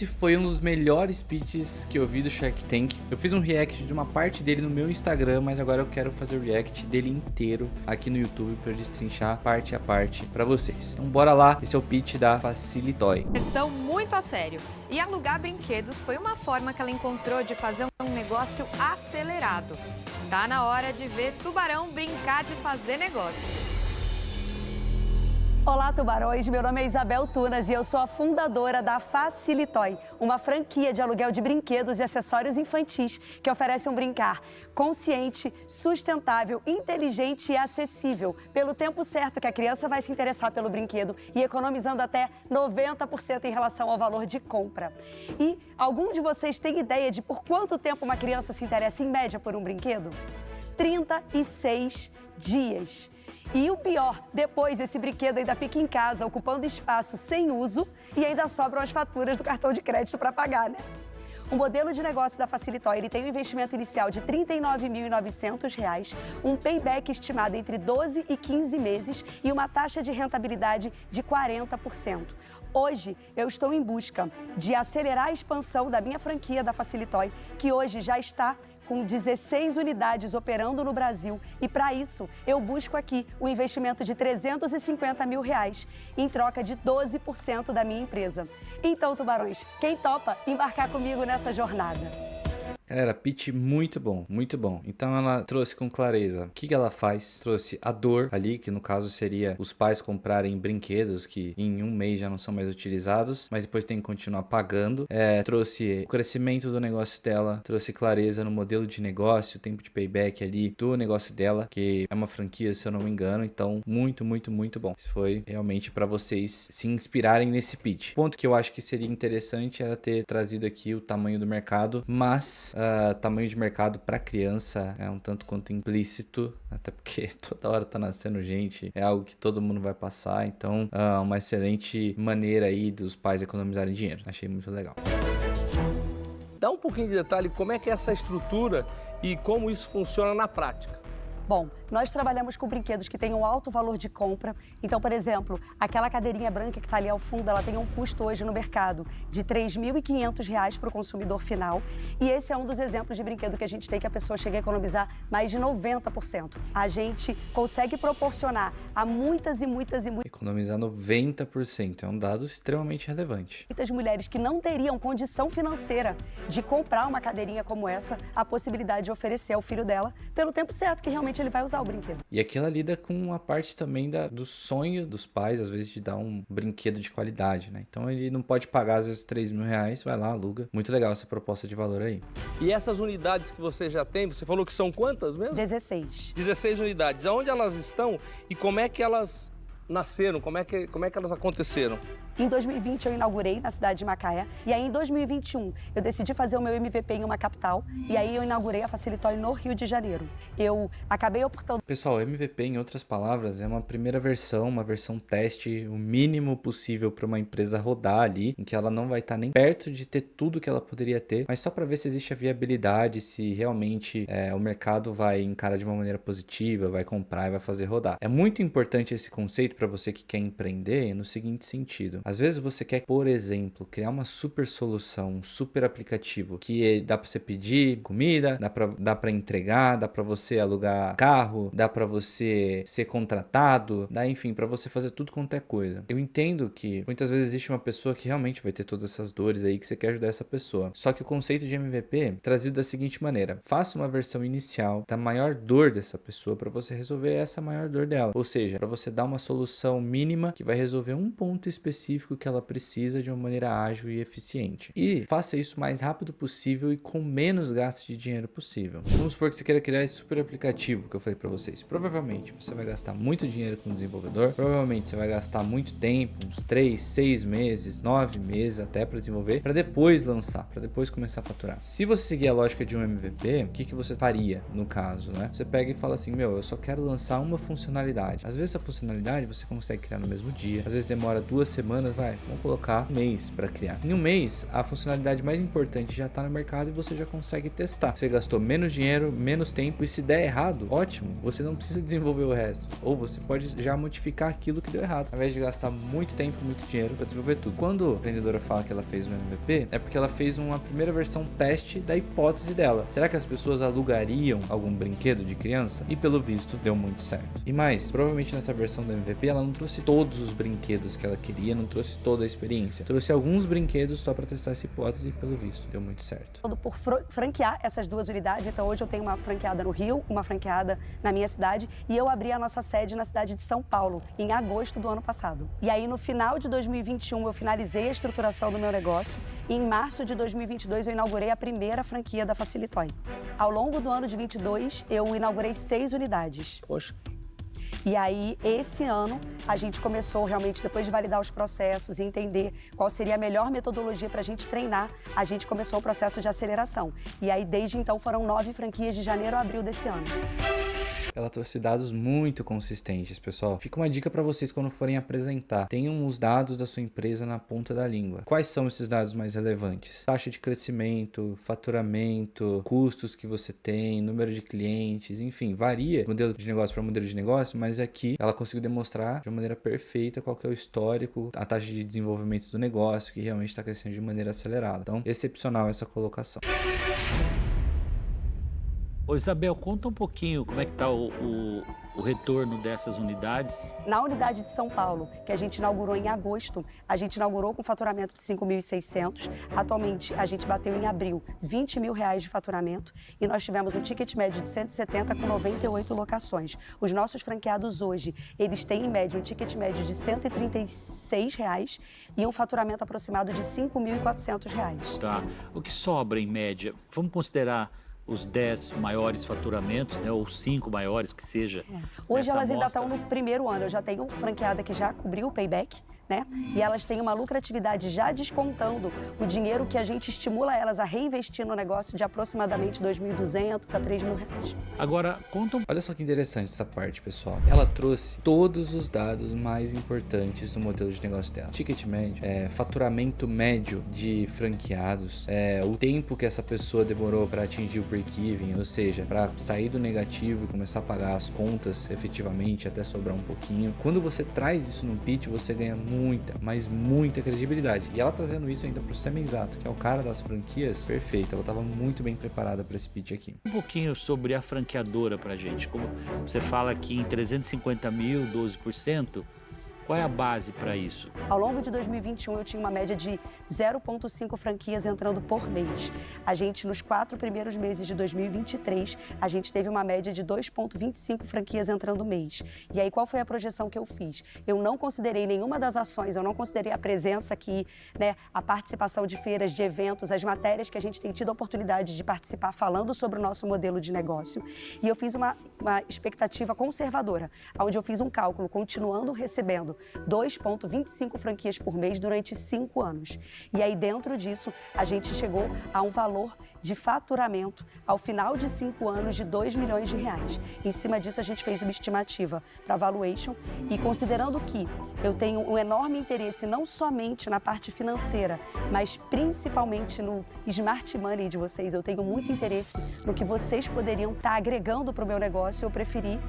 Esse foi um dos melhores pitches que eu vi do Shark Tank. Eu fiz um react de uma parte dele no meu Instagram, mas agora eu quero fazer o react dele inteiro aqui no YouTube para eu destrinchar parte a parte para vocês. Então bora lá, esse é o pitch da Facilitoy. Versão muito a sério. E alugar brinquedos foi uma forma que ela encontrou de fazer um negócio acelerado. Tá na hora de ver Tubarão brincar de fazer negócio. Olá, tubarões! Meu nome é Isabel Tunas e eu sou a fundadora da Facilitoy, uma franquia de aluguel de brinquedos e acessórios infantis que oferece um brincar consciente, sustentável, inteligente e acessível, pelo tempo certo que a criança vai se interessar pelo brinquedo e economizando até 90% em relação ao valor de compra. E algum de vocês tem ideia de por quanto tempo uma criança se interessa em média por um brinquedo? 36 dias. E o pior, depois esse brinquedo ainda fica em casa, ocupando espaço sem uso e ainda sobram as faturas do cartão de crédito para pagar, né? O modelo de negócio da Facilitoy, ele tem um investimento inicial de R$ 39.900, um payback estimado entre 12 e 15 meses e uma taxa de rentabilidade de 40%. Hoje, eu estou em busca de acelerar a expansão da minha franquia da Facilitoy, que hoje já está com 16 unidades operando no Brasil. E para isso, eu busco aqui o investimento de R$ 350 mil em troca de 12% da minha empresa. Então, tubarões, quem topa embarcar comigo nessa jornada? Galera, pitch muito bom, muito bom. Então ela trouxe com clareza o que ela faz, trouxe a dor ali, que no caso seria os pais comprarem brinquedos que em um mês já não são mais utilizados, mas depois tem que continuar pagando. Trouxe o crescimento do negócio dela, trouxe clareza no modelo de negócio, tempo de payback ali do negócio dela, que é uma franquia, se eu não me engano. Então, muito, muito, muito bom. Isso foi realmente para vocês se inspirarem nesse pitch. O ponto que eu acho que seria interessante era ter trazido aqui o tamanho do mercado, mas tamanho de mercado para criança é um tanto quanto implícito, até porque toda hora tá nascendo gente, é algo que todo mundo vai passar, então uma excelente maneira aí dos pais economizarem dinheiro. Achei muito legal. Dá um pouquinho de detalhe como é que é essa estrutura e como isso funciona na prática. Bom, nós trabalhamos com brinquedos que têm um alto valor de compra. Então, por exemplo, aquela cadeirinha branca que está ali ao fundo, ela tem um custo hoje no mercado de R$ 3.500 para o consumidor final. E esse é um dos exemplos de brinquedo que a gente tem que a pessoa chega a economizar mais de 90%. A gente consegue proporcionar a muitas Economizar 90% é um dado extremamente relevante. Muitas mulheres que não teriam condição financeira de comprar uma cadeirinha como essa, a possibilidade de oferecer ao filho dela pelo tempo certo que realmente ele vai usar o brinquedo. E aqui ela lida com a parte também do sonho dos pais, às vezes, de dar um brinquedo de qualidade, né? Então ele não pode pagar, às vezes, R$ 3.000, vai lá, aluga. Muito legal essa proposta de valor aí. E essas unidades que você já tem, você falou que são quantas mesmo? 16. 16 unidades. Aonde elas estão e como é que elas nasceram? Como é que elas aconteceram? Em 2020 eu inaugurei na cidade de Macaé e aí em 2021 eu decidi fazer o meu MVP em uma capital e aí eu inaugurei a Facilitoy no Rio de Janeiro. Eu acabei optando... Pessoal, MVP, em outras palavras, é uma primeira versão, uma versão teste, o mínimo possível para uma empresa rodar ali, em que ela não vai estar nem perto de ter tudo que ela poderia ter, mas só para ver se existe a viabilidade, se realmente o mercado vai encarar de uma maneira positiva, vai comprar e vai fazer rodar. É muito importante esse conceito para você que quer empreender no seguinte sentido. Às vezes você quer, por exemplo, criar uma super solução, um super aplicativo que dá para você pedir comida, dá para entregar, dá para você alugar carro, dá para você ser contratado, dá enfim, para você fazer tudo quanto é coisa. Eu entendo que muitas vezes existe uma pessoa que realmente vai ter todas essas dores aí que você quer ajudar essa pessoa. Só que o conceito de MVP é trazido da seguinte maneira: faça uma versão inicial da maior dor dessa pessoa para você resolver essa maior dor dela. Ou seja, para você dar uma solução mínima que vai resolver um ponto específico que ela precisa de uma maneira ágil e eficiente. E faça isso o mais rápido possível e com menos gasto de dinheiro possível. Vamos supor que você queira criar esse super aplicativo que eu falei para vocês. Provavelmente você vai gastar muito dinheiro com o desenvolvedor, provavelmente você vai gastar muito tempo, uns 3, 6 meses, 9 meses até para desenvolver, para depois lançar, para depois começar a faturar. Se você seguir a lógica de um MVP, o que você faria no caso, né? Você pega e fala assim, eu só quero lançar uma funcionalidade. Às vezes a funcionalidade você consegue criar no mesmo dia, às vezes demora 2 semanas semanas, vamos colocar um mês para criar. Em um mês, a funcionalidade mais importante já está no mercado e você já consegue testar. Você gastou menos dinheiro, menos tempo, e se der errado, ótimo, você não precisa desenvolver o resto. Ou você pode já modificar aquilo que deu errado, ao invés de gastar muito tempo, muito dinheiro para desenvolver tudo. Quando a empreendedora fala que ela fez um MVP, é porque ela fez uma primeira versão teste da hipótese dela. Será que as pessoas alugariam algum brinquedo de criança? E pelo visto, deu muito certo. E mais, provavelmente nessa versão do MVP, ela não trouxe todos os brinquedos que ela queria, não trouxe toda a experiência. Trouxe alguns brinquedos só para testar essa hipótese e pelo visto, deu muito certo. Por franquear essas 2 unidades, então hoje eu tenho uma franqueada no Rio, uma franqueada na minha cidade, e eu abri a nossa sede na cidade de São Paulo, em agosto do ano passado. E aí no final de 2021 eu finalizei a estruturação do meu negócio e em março de 2022 eu inaugurei a primeira franquia da Facilitoy. Ao longo do ano de 22 eu inaugurei 6 unidades. Poxa. E aí, esse ano, a gente começou realmente, depois de validar os processos e entender qual seria a melhor metodologia para a gente treinar, a gente começou o processo de aceleração. E aí, desde então, foram 9 franquias de janeiro a abril desse ano. Ela trouxe dados muito consistentes, pessoal. Fica uma dica para vocês quando forem apresentar. Tenham os dados da sua empresa na ponta da língua. Quais são esses dados mais relevantes? Taxa de crescimento, faturamento, custos que você tem, número de clientes, enfim, varia modelo de negócio para modelo de negócio, mas aqui ela conseguiu demonstrar de uma maneira perfeita qual que é o histórico, a taxa de desenvolvimento do negócio, que realmente está crescendo de maneira acelerada. Então, excepcional essa colocação. Ô Isabel, conta um pouquinho como é que está o retorno dessas unidades. Na unidade de São Paulo, que a gente inaugurou em agosto, a gente inaugurou com faturamento de 5.600. Atualmente, a gente bateu em abril R$20 mil de faturamento e nós tivemos um ticket médio de 170 com 98 locações. Os nossos franqueados hoje, eles têm em média um ticket médio de R$136 e um faturamento aproximado de R$5.400. Tá. O que sobra em média? Vamos considerar os 10 maiores faturamentos, né, ou 5 maiores, que seja. Hoje elas ainda estão no primeiro ano. Eu já tenho franqueada que já cobriu o payback, né? E elas têm uma lucratividade já descontando o dinheiro que a gente estimula elas a reinvestir no negócio de aproximadamente R$2.200 a R$3.000. Agora, conta um... Olha só que interessante essa parte, pessoal. Ela trouxe todos os dados mais importantes do modelo de negócio dela. Ticket médio, faturamento médio de franqueados, o tempo que essa pessoa demorou para atingir o break-even, ou seja, para sair do negativo e começar a pagar as contas efetivamente até sobrar um pouquinho. Quando você traz isso no pitch, você ganha muita, mas muita credibilidade. E ela trazendo isso ainda pro Semenzato, que é o cara das franquias, perfeito. Ela estava muito bem preparada para esse pitch aqui. Um pouquinho sobre a franqueadora pra gente. Como você fala aqui em 350 mil, 12%, qual é a base para isso? Ao longo de 2021, eu tinha uma média de 0,5 franquias entrando por mês. A gente, nos 4 primeiros meses de 2023, a gente teve uma média de 2,25 franquias entrando mês. E aí, qual foi a projeção que eu fiz? Eu não considerei nenhuma das ações, eu não considerei a presença aqui, né, a participação de feiras, de eventos, as matérias que a gente tem tido a oportunidade de participar falando sobre o nosso modelo de negócio. E eu fiz uma expectativa conservadora, onde eu fiz um cálculo, continuando recebendo 2,25 franquias por mês durante 5 anos. E aí, dentro disso, a gente chegou a um valor de faturamento ao final de 5 anos de R$2 milhões. Em cima disso, a gente fez uma estimativa para valuation e considerando que eu tenho um enorme interesse não somente na parte financeira, mas principalmente no smart money de vocês, eu tenho muito interesse no que vocês poderiam estar agregando para o meu negócio, eu preferi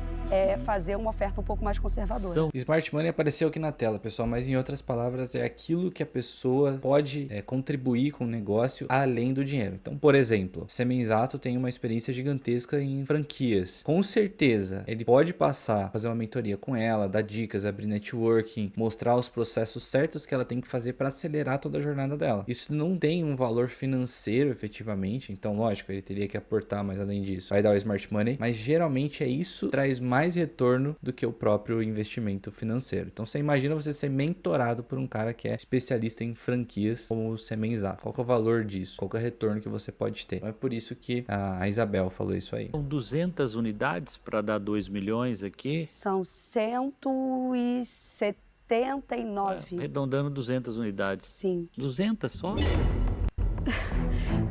fazer uma oferta um pouco mais conservadora. Smart Money apareceu aqui na tela, pessoal, mas em outras palavras é aquilo que a pessoa pode contribuir com o negócio além do dinheiro. Então, por exemplo, Semenzato tem uma experiência gigantesca em franquias. Com certeza, ele pode passar, fazer uma mentoria com ela, dar dicas, abrir networking, mostrar os processos certos que ela tem que fazer para acelerar toda a jornada dela. Isso não tem um valor financeiro efetivamente, então lógico, ele teria que aportar, mas além disso, vai dar o Smart Money, mas geralmente isso traz mais retorno do que o próprio investimento financeiro. Então você imagina você ser mentorado por um cara que é especialista em franquias como o Semenzato. Qual que é o valor disso? Qual que é o retorno que você pode ter? Então é por isso que a Isabel falou isso aí. São 200 unidades para dar 2 milhões aqui? São 179. Arredondando 200 unidades. Sim. 200 só?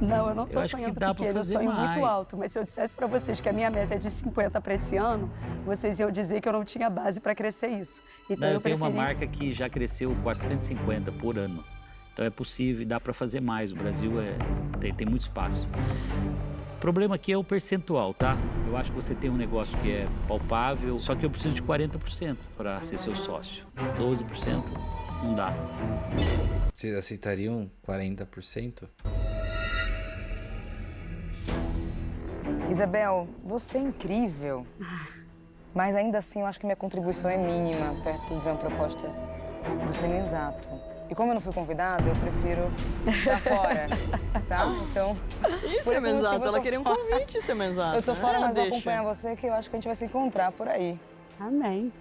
Não, eu não tô Eu acho que sonhando dá pra pequeno, eu fazer sonho muito mais. alto. Mas se eu dissesse pra vocês que a minha meta é de 50 para esse ano, vocês iam dizer que eu não tinha base para crescer isso. Então Não, eu eu tenho preferi... uma marca que já cresceu 450 por ano. Então é possível, dá para fazer mais. O Brasil tem muito espaço. O problema aqui é o percentual, tá? Eu acho que você tem um negócio que é palpável, só que eu preciso de 40% para ser seu sócio. 12% não dá. Vocês aceitariam 40%? Isabel, você é incrível. Mas ainda assim eu acho que minha contribuição é mínima perto de uma proposta do Semenzato. E como eu não fui convidada, eu prefiro estar fora, tá? Então, Ih, por esse motivo, Semenzato, eu ela tô queria um fora. convite, Semenzato. Eu tô fora, mas vou deixa. acompanhar você, que eu acho que a gente vai se encontrar por aí. Amém.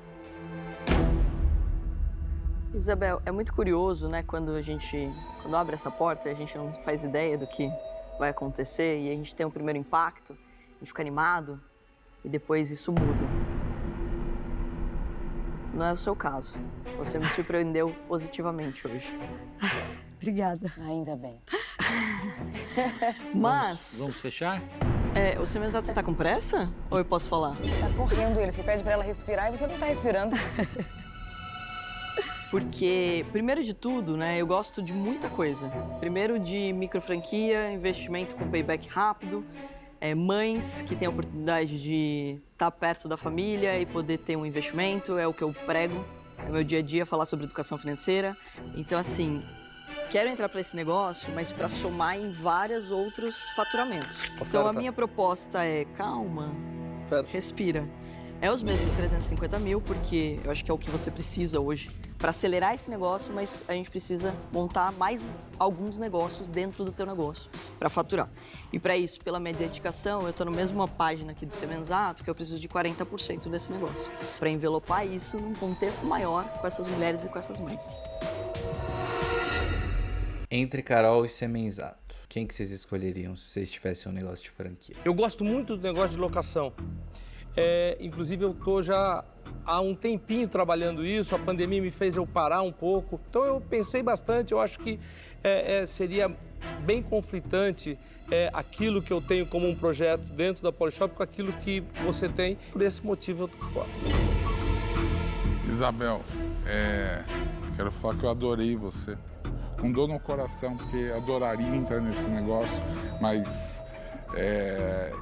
Isabel, é muito curioso, né, quando abre essa porta, a gente não faz ideia do que vai acontecer e a gente tem um primeiro impacto, a gente fica animado e depois isso muda. Não é o seu caso. Você me surpreendeu positivamente hoje. Obrigada. Ainda bem. Mas, Vamos fechar? o Semenzato, você tá com pressa? Ou eu posso falar? Tá correndo ele, você pede pra ela respirar e você não tá respirando. Porque, primeiro de tudo, né, eu gosto de muita coisa. Primeiro de micro franquia, investimento com payback rápido, mães que têm a oportunidade de estar perto da família e poder ter um investimento, é o que eu prego, é o meu dia a dia, falar sobre educação financeira. Então, assim, quero entrar para esse negócio, mas para somar em vários outros faturamentos. Então, a minha proposta é, calma, respira. É os mesmos 350 mil, porque eu acho que é o que você precisa hoje para acelerar esse negócio, mas a gente precisa montar mais alguns negócios dentro do teu negócio para faturar. E para isso, pela minha dedicação, eu estou na mesma página aqui do Semenzato, que eu preciso de 40% desse negócio, para envelopar isso num contexto maior com essas mulheres e com essas mães. Entre Carol e Semenzato, quem que vocês escolheriam se vocês tivessem um negócio de franquia? Eu gosto muito do negócio de locação. Inclusive, eu estou já há um tempinho trabalhando isso, a pandemia me fez eu parar um pouco. Então, eu pensei bastante, eu acho que seria bem conflitante aquilo que eu tenho como um projeto dentro da Polishop com aquilo que você tem. Por esse motivo, eu estou fora. Isabel, quero falar que eu adorei você. Com dor no coração, porque adoraria entrar nesse negócio, mas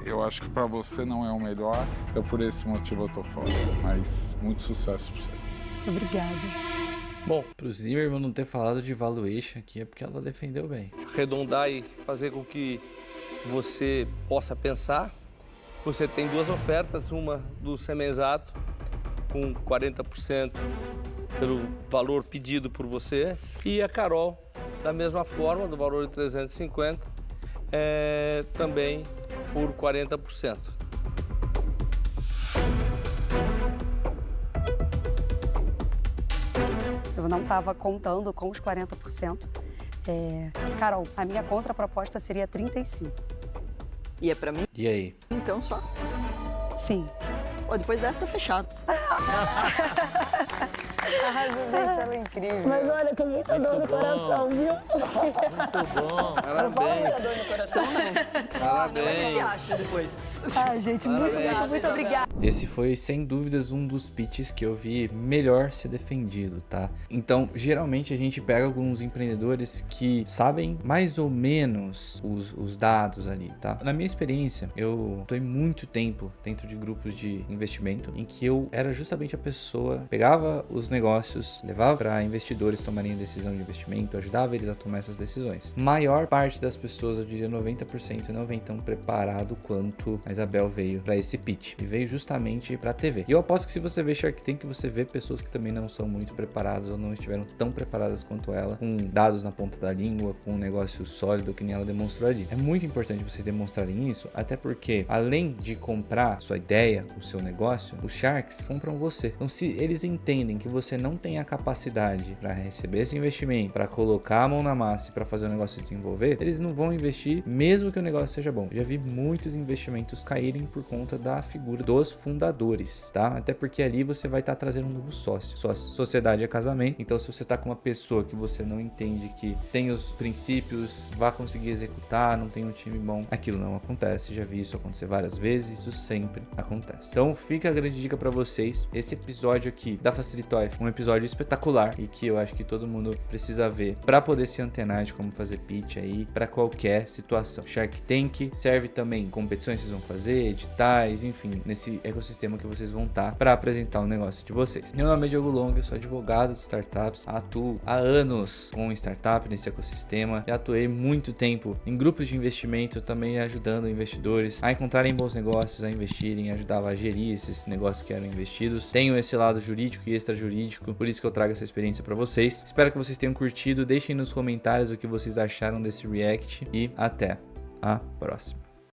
eu acho que para você não é o melhor, então por esse motivo eu tô fora. Mas muito sucesso para você. Muito obrigada. Bom, Pro Zimmermann não ter falado de valuation aqui é porque ela defendeu bem. arredondar e fazer com que você possa pensar. Você tem duas ofertas, uma do Semenzato, com 40% pelo valor pedido por você, e a Carol, da mesma forma, do valor de 350, também por 40%. Eu não estava contando com os 40%. Carol, a minha contraproposta seria 35%. E é para mim, E aí? então só. Sim. Pô, depois dessa, fechado. Gente, ela é incrível. Mas olha, tem muita dor no bom. coração, viu? Muito bom. Parabéns, Dor no coração, não. O que você parabéns. acha depois? Ai, gente, muito obrigada. Esse foi, sem dúvidas, um dos pitches que eu vi melhor ser defendido, tá? Então, geralmente a gente pega alguns empreendedores que sabem mais ou menos os dados ali, tá? Na minha experiência, eu tô em muito tempo dentro de grupos de investimento em que eu era justamente a pessoa, pegava os negócios, levava para investidores tomarem a decisão de investimento, ajudava eles a tomar essas decisões. Maior parte das pessoas, eu diria 90%, não vem tão preparado quanto a Isabel veio para esse pitch. E veio justamente para TV. E eu aposto que se você vê Shark Tank, você vê pessoas que também não são muito preparadas ou não estiveram tão preparadas quanto ela, com dados na ponta da língua, com um negócio sólido que nem ela demonstrou ali. É muito importante vocês demonstrarem isso, até porque, além de comprar sua ideia, o seu negócio, os Sharks compram você. Então, se eles entendem que você não tem a capacidade para receber esse investimento, para colocar a mão na massa e para fazer o negócio desenvolver, eles não vão investir mesmo que o negócio seja bom. Eu já vi muitos investimentos muitos caírem por conta da figura dos fundadores, tá? Até porque ali você vai estar trazendo um novo sócio. Sociedade é casamento, então se você tá com uma pessoa que você não entende que tem os princípios, vai conseguir executar, não tem um time bom, aquilo não acontece. Já vi isso acontecer várias vezes, isso sempre acontece. Então fica a grande dica para vocês. Esse episódio aqui da Facilitoy foi um episódio espetacular e que eu acho que todo mundo precisa ver para poder se antenar de como fazer pitch aí para qualquer situação. Shark Tank serve também competições que vocês vão fazer, editais, enfim, nesse ecossistema que vocês vão estar para apresentar o negócio de vocês. Meu nome é Diogo Longa, eu sou advogado de startups, atuo há anos com startup nesse ecossistema, já atuei muito tempo em grupos de investimento, também ajudando investidores a encontrarem bons negócios, a investirem, ajudava a gerir esses negócios que eram investidos. Tenho esse lado jurídico e extrajurídico, por isso que eu trago essa experiência para vocês. Espero que vocês tenham curtido, deixem nos comentários o que vocês acharam desse react e até a próxima.